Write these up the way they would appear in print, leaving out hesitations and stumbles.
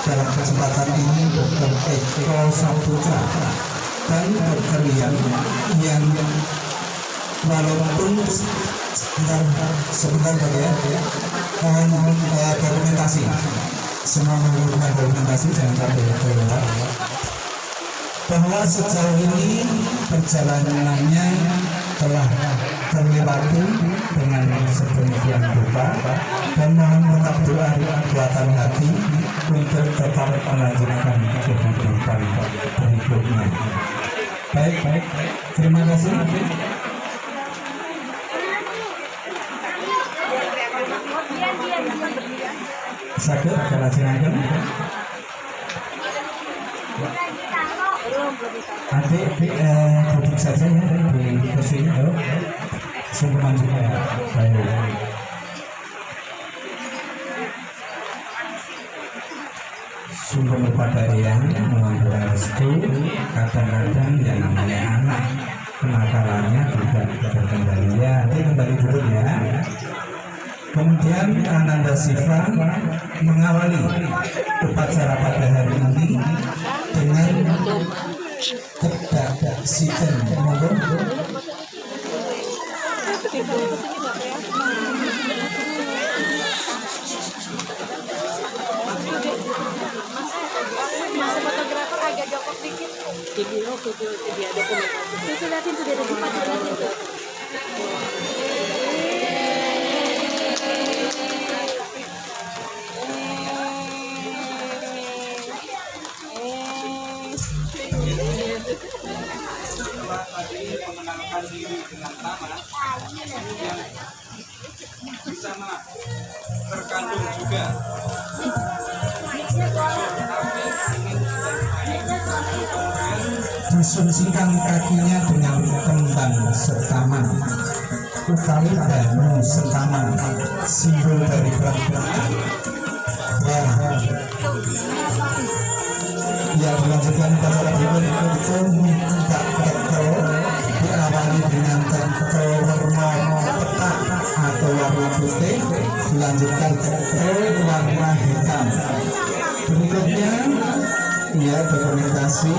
Dalam kesempatan ini Dr. Eko Saputra dan Dr. yang walaupun sebentar ya, mohon dokumentasi, semua menggunakan dokumentasi, jangan sampai keluar. Bahwa sejauh ini perjalanannya telah terlewati dengan sedemikian rupa, dan mohon tetap doa kuatan hati untuk tetap melanjutkan kehidupan berikutnya. Baik, terima kasih. Sakit akan silakan. Nanti duduk saja ya di kursi itu. Sungguh maju ya. Baik. Sungguh kepada yang mengambil restu, kadang-kadang yang namanya anak kenakalannya tidak terkendali ya. Nanti kembali dulu ya. Kemudian Ananda Siva mengawali upacara pada hari ini dengan kedak siken monggo. Mas fotografer agak jongkok dikit. Video dia dokumentasi. Itu lihatin tuh dia dokumentasi. Tadi mengenalkan diri dengan nama yang di sana terkandung juga disungsikan kakinya dengan kembang setaman utawi banu setaman, simbol dari perempuan. Ya, dilanjutkan pada berikut itu minta tekel diawali dengan tekel warna petak atau warna putih, dilanjutkan tekel warna hitam. Berikutnya ya dokumentasi.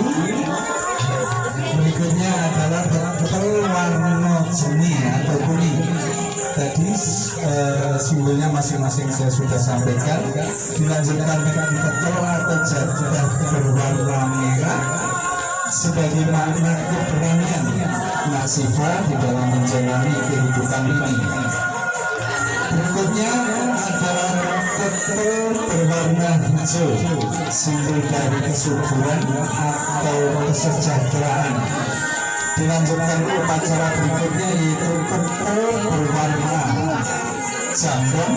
Berikutnya adalah tekel warna jeni atau kuning. Tadi simbolnya masing-masing saya sudah sampaikan. Dilanjutkan dengan tekel atau jadah berwarna merah sebagai makna keberanian Nasifa di dalam menjalani kehidupan ini. Berikutnya adalah tekel berwarna hijau, simbol dari kesuburan atau kesejahteraan. Dilanjutkan upacara berikutnya yaitu tekel berwarna jambon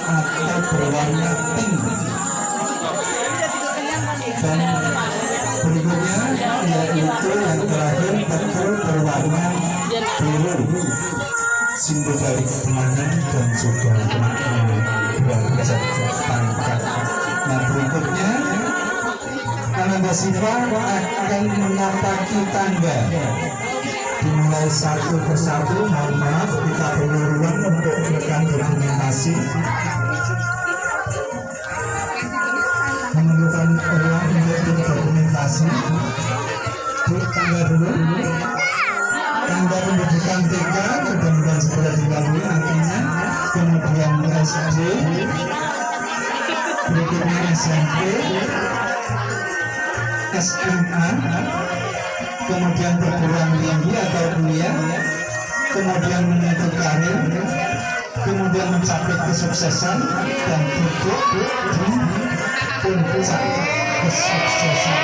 atau berwarna pink. Dan berikutnya yaitu yang terakhir tekel berwarna biru, simbol dari kemenangan dan juga kemakmuran pangkat. Nah, berikutnya Ananda Siva akan menapaki tangga. Dimulai satu persatu, mohon maaf kita perlu ruang untuk rekan dokumentasi. Memerlukan ruang untuk dokumentasi. Tangga dulu. Tangga pendidikan TK mudah-mudahan segera dilalui nantinya. Kemudian SD, berikutnya SMP, SMA, kemudian perguruan tinggi atau kuliah, kemudian menuju karir, kemudian mencapai kesuksesan dan duduk di puncak kesuksesan.